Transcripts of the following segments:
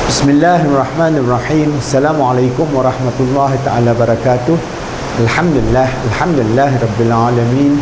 Bismillahirrahmanirrahim. Assalamualaikum warahmatullahi ta'ala barakatuh. Alhamdulillah Rabbil Alamin.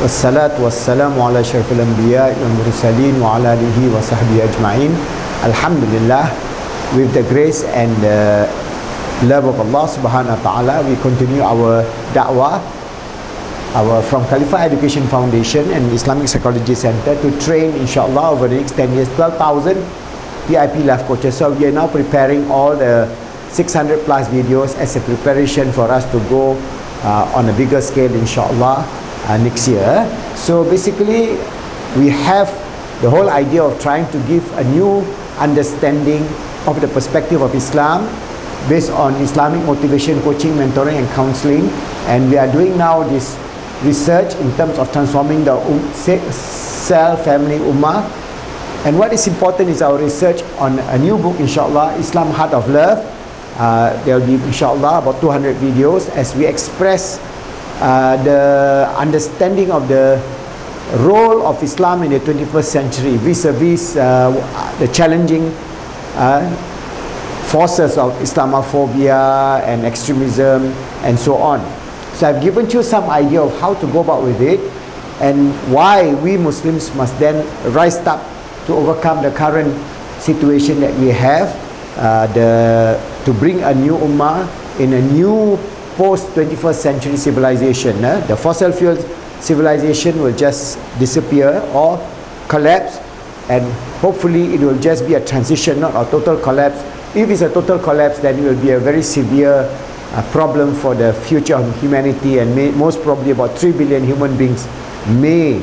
Wassalatu wassalamu ala syarifil anbiya wal mursalin wa ala alihi wa sahbihi ajma'in. Alhamdulillah, with the grace and the love of Allah subhanahu wa ta'ala, we continue our da'wah from Khalifa Education Foundation and Islamic Psychology Center to train inshallah over the next 10 years 12,000 VIP life coaches. So we are now preparing all the 600 plus videos as a preparation for us to go on a bigger scale inshallah next year. So basically we have the whole idea of trying to give a new understanding of the perspective of Islam based on Islamic motivation, coaching, mentoring and counseling, and we are doing now this research in terms of transforming the cell, family, ummah. And what is important is our research on a new book inshallah, Islam Heart of Love. There will be inshallah about 200 videos as we express the understanding of the role of Islam in the 21st century vis-a-vis the challenging forces of Islamophobia and extremism and so on. So I've given you some idea of how to go about with it and why we Muslims must then rise up to overcome the current situation that we have, to bring a new ummah in a new post 21st century civilization. The fossil fuel civilization will just disappear or collapse, and hopefully it will just be a transition, not a total collapse. If it's a total collapse, then it will be a very severe problem for the future of humanity, and most probably about 3 billion human beings may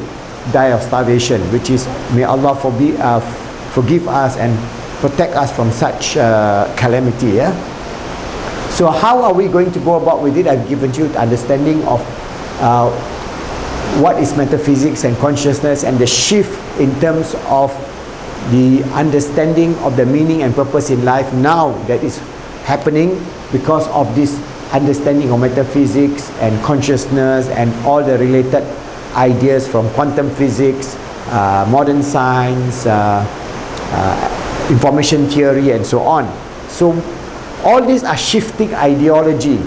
die of starvation, which is, may Allah forgive us and protect us from such calamity. So how are we going to go about with it? I've given you the understanding of what is metaphysics and consciousness, and the shift in terms of the understanding of the meaning and purpose in life now that is happening because of this understanding of metaphysics and consciousness and all the related ideas from quantum physics, modern science, information theory and so on. So all these are shifting ideology.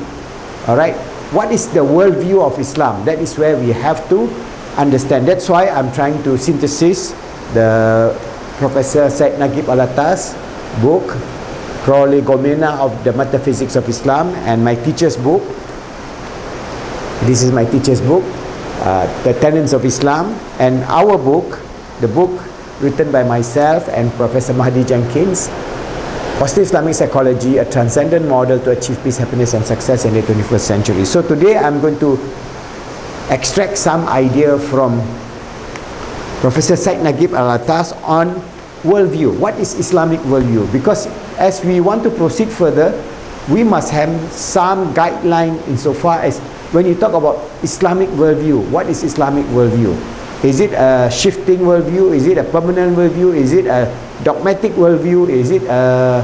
Alright, what is the worldview of Islam? That is where we have to understand. That's why I'm trying to synthesize the Professor Syed Nagib Alatas book, Prolegomena of the Metaphysics of Islam, and my teacher's book. This is my teacher's book, The Tenets of Islam, and our book, the book written by myself and Professor Mahdi Jenkins, Positive Islamic Psychology, a transcendent model to achieve peace, happiness and success in the 21st century. So today I'm going to extract some idea from Professor Syed Nagib Alatas on worldview. What is Islamic worldview? Because as we want to proceed further, we must have some guideline insofar as when you talk about Islamic worldview, what is Islamic worldview? Is it a shifting worldview? Is it a permanent worldview? Is it a dogmatic worldview? Is it a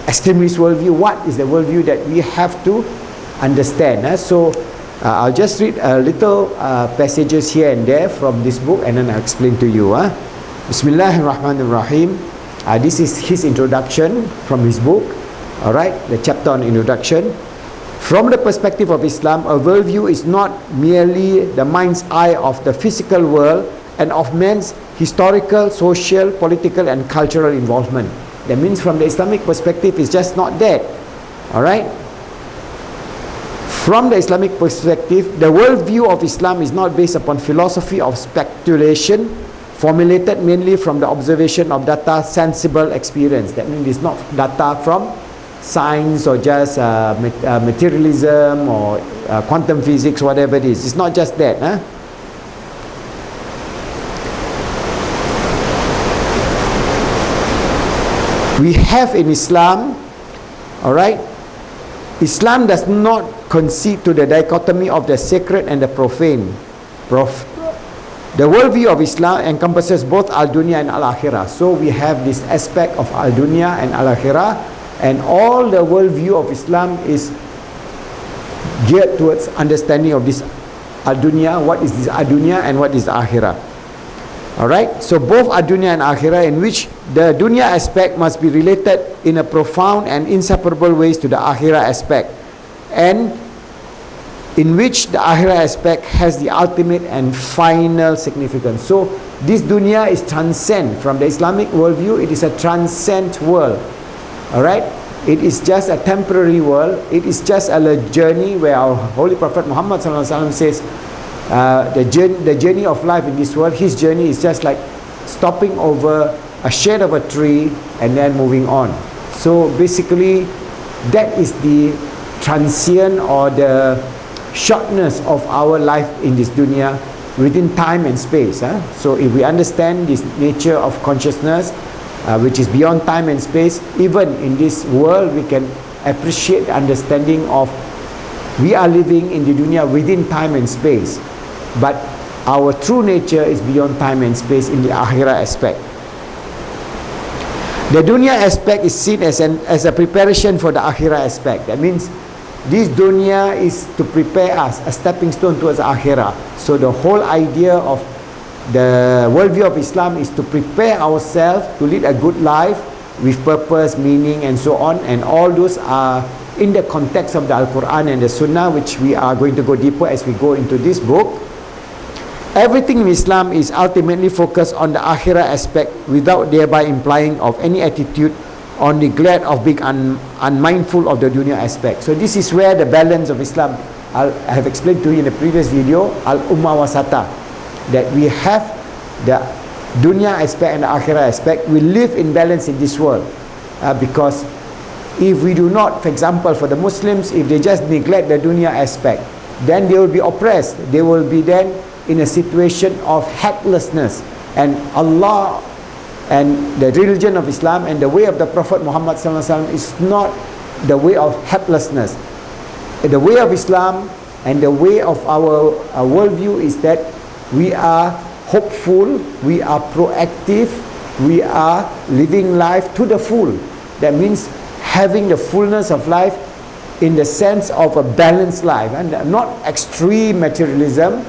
extremist worldview? What is the worldview that we have to understand? So I'll just read a little passages here and there from this book, and then I'll explain to you. Bismillahirrahmanirrahim. This is his introduction from his book. Alright, the chapter on introduction. From the perspective of Islam, a worldview is not merely the mind's eye of the physical world and of man's historical, social, political and cultural involvement. That means from the Islamic perspective, it's just not that. Alright? From the Islamic perspective, the worldview of Islam is not based upon philosophy of speculation, formulated mainly from the observation of data, sensible experience. That means it's not data from science or just materialism or quantum physics, whatever it is. It's not just that. We have in Islam, alright, Islam does not concede to the dichotomy of the sacred and the profane. The worldview of Islam encompasses both al-dunya and al-akhirah. So we have this aspect of al-dunya and al-akhirah, and all the worldview of Islam is geared towards understanding of this al-dunya, what is this al-dunya and what is the akhirah. Alright, so both are dunya and akhirah, in which the dunya aspect must be related in a profound and inseparable ways to the akhirah aspect, and in which the akhirah aspect has the ultimate and final significance. So this dunya is transcend. From the Islamic worldview, it is a transcend world. Alright, it is just a temporary world. It is just a journey where our Holy Prophet Muhammad ﷺ says, the journey of life in this world, his journey is just like stopping over a shade of a tree and then moving on. So basically, that is the transient or the shortness of our life in this dunya within time and space. So if we understand this nature of consciousness, which is beyond time and space, even in this world we can appreciate the understanding of we are living in the dunya within time and space, but our true nature is beyond time and space in the akhirah aspect. The dunya aspect is seen as a preparation for the akhirah aspect. That means this dunya is to prepare us, a stepping stone towards akhirah. So the whole idea of the worldview of Islam is to prepare ourselves to lead a good life with purpose, meaning, and so on, and all those are in the context of the Al-Quran and the Sunnah, which we are going to go deeper as we go into this book. Everything in Islam is ultimately focused on the akhirah aspect, without thereby implying of any attitude or neglect of being unmindful of the dunya aspect. So this is where the balance of Islam, I have explained to you in the previous video, Al-Ummah Wasata, that we have the dunya aspect and the akhirah aspect. We live in balance in this world, because if we do not, for example, for the Muslims, if they just neglect the dunya aspect, then they will be oppressed. They will be then in a situation of helplessness. And Allah and the religion of Islam and the way of the Prophet Muhammad ﷺ is not the way of helplessness. The way of Islam and the way of our worldview is that we are hopeful, we are proactive, we are living life to the full. That means having the fullness of life in the sense of a balanced life, and not extreme materialism,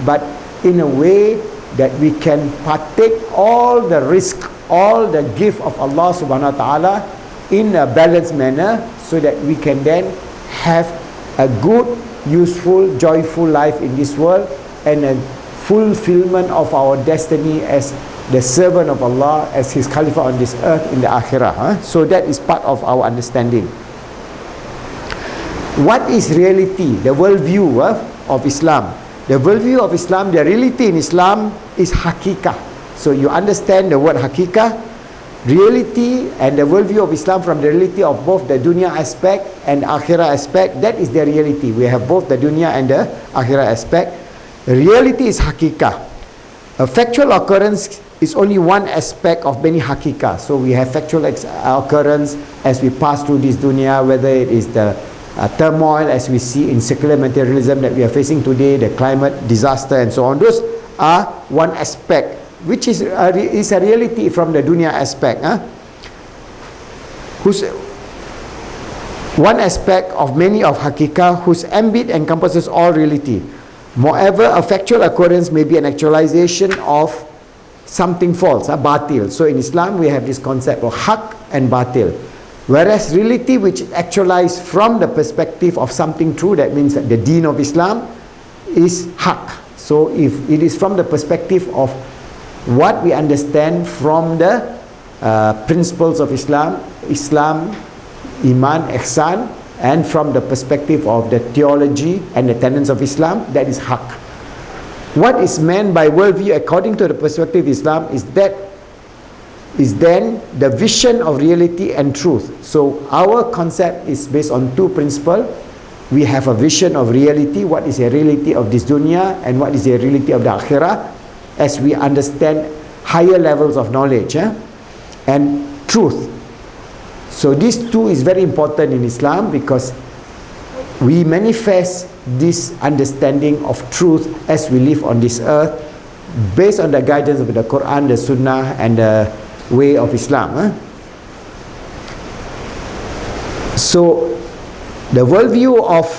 but in a way that we can partake all the risk, all the gift of Allah subhanahu wa ta'ala in a balanced manner, so that we can then have a good, useful, joyful life in this world, and a fulfillment of our destiny as the servant of Allah, as his Khalifa on this earth in the akhirah. So that is part of our understanding. What is reality? The worldview of Islam. The worldview of Islam, the reality in Islam is hakikah. So you understand the word hakikah, reality, and the worldview of Islam from the reality of both the dunya aspect and the akhirah aspect. That is the reality. We have both the dunya and the akhirah aspect. The reality is hakikah. A factual occurrence is only one aspect of many hakikah. So we have factual occurrence as we pass through this dunya, whether it is the turmoil as we see in secular materialism that we are facing today, the climate disaster and so on. Those are one aspect, which is a reality from the dunya aspect. Whose one aspect of many of hakikah, whose ambit encompasses all reality. Moreover, a factual occurrence may be an actualization of something false, batil. So in Islam we have this concept of haq and batil. Whereas reality which is actualized from the perspective of something true, that means that the deen of Islam is haq. So if it is from the perspective of what we understand from the principles of Islam, Iman, Ihsan, and from the perspective of the theology and the tenets of Islam, that is haq. What is meant by worldview according to the perspective of Islam is then the vision of reality and truth. So our concept is based on two principles. We have a vision of reality, what is the reality of this dunya, and what is the reality of the akhirah, as we understand higher levels of knowledge, and truth. So these two is very important in Islam, because we manifest this understanding of truth as we live on this earth, based on the guidance of the Quran, the Sunnah, and the way of Islam. So the worldview of,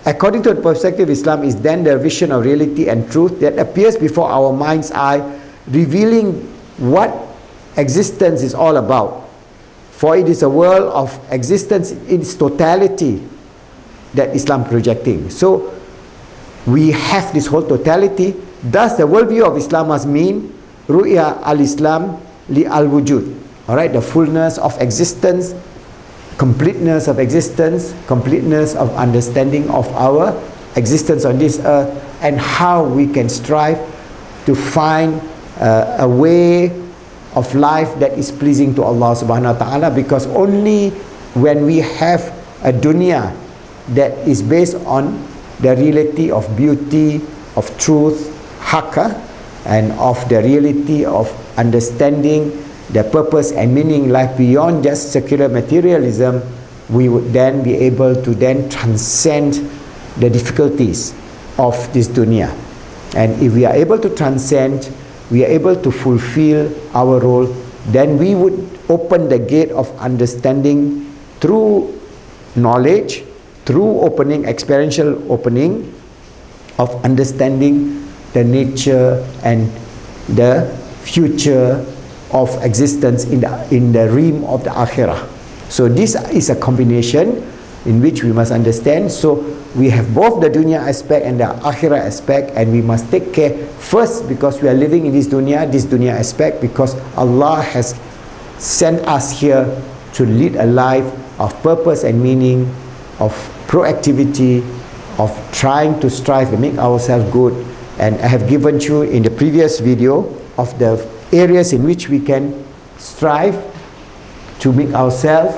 according to the perspective of Islam, is then the vision of reality and truth that appears before our mind's eye revealing what existence is all about. For it is a world of existence in its totality that Islam projecting. So we have this whole totality. Thus the worldview of Islam must mean Ru'ya al-Islam li al-wujud. Alright, the fullness of existence, completeness of existence, completeness of understanding of our existence on this earth, and how we can strive to find a way of life that is pleasing to Allah subhanahu wa ta'ala, because only when we have a dunya that is based on the reality of beauty, of truth, haqqa, and of the reality of understanding the purpose and meaning life beyond just secular materialism, we would then be able to then transcend the difficulties of this dunya. And if we are able to transcend, we are able to fulfill our role, then we would open the gate of understanding through knowledge, through opening, experiential opening of understanding the nature and the future of existence in the realm of the akhirah. So this is a combination in which we must understand. So we have both the dunya aspect and the akhirah aspect, and we must take care first, because we are living in this dunya aspect, because Allah has sent us here to lead a life of purpose and meaning, of proactivity, of trying to strive and make ourselves good. And I have given you in the previous video of the areas in which we can strive to make ourselves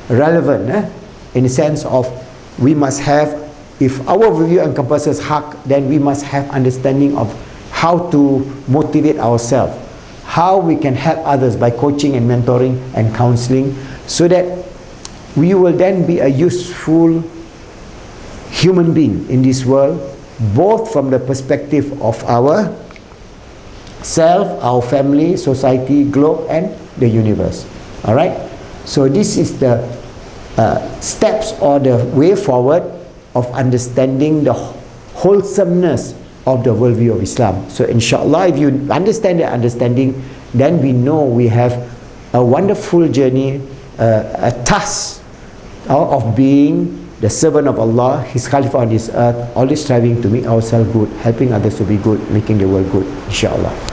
relevant, in the sense of we must have, if our view encompasses haq, then we must have understanding of how to motivate ourselves, how we can help others by coaching and mentoring and counseling, so that we will then be a useful human being in this world, both from the perspective of our self, our family, society, globe, and the universe. Alright, so this is the steps or the way forward of understanding the wholesomeness of the worldview of Islam. So inshallah, if you understand the understanding, then we know we have a wonderful journey, a task of being the servant of Allah, His Khalifa on this earth, always striving to make ourselves good, helping others to be good, making the world good, inshallah.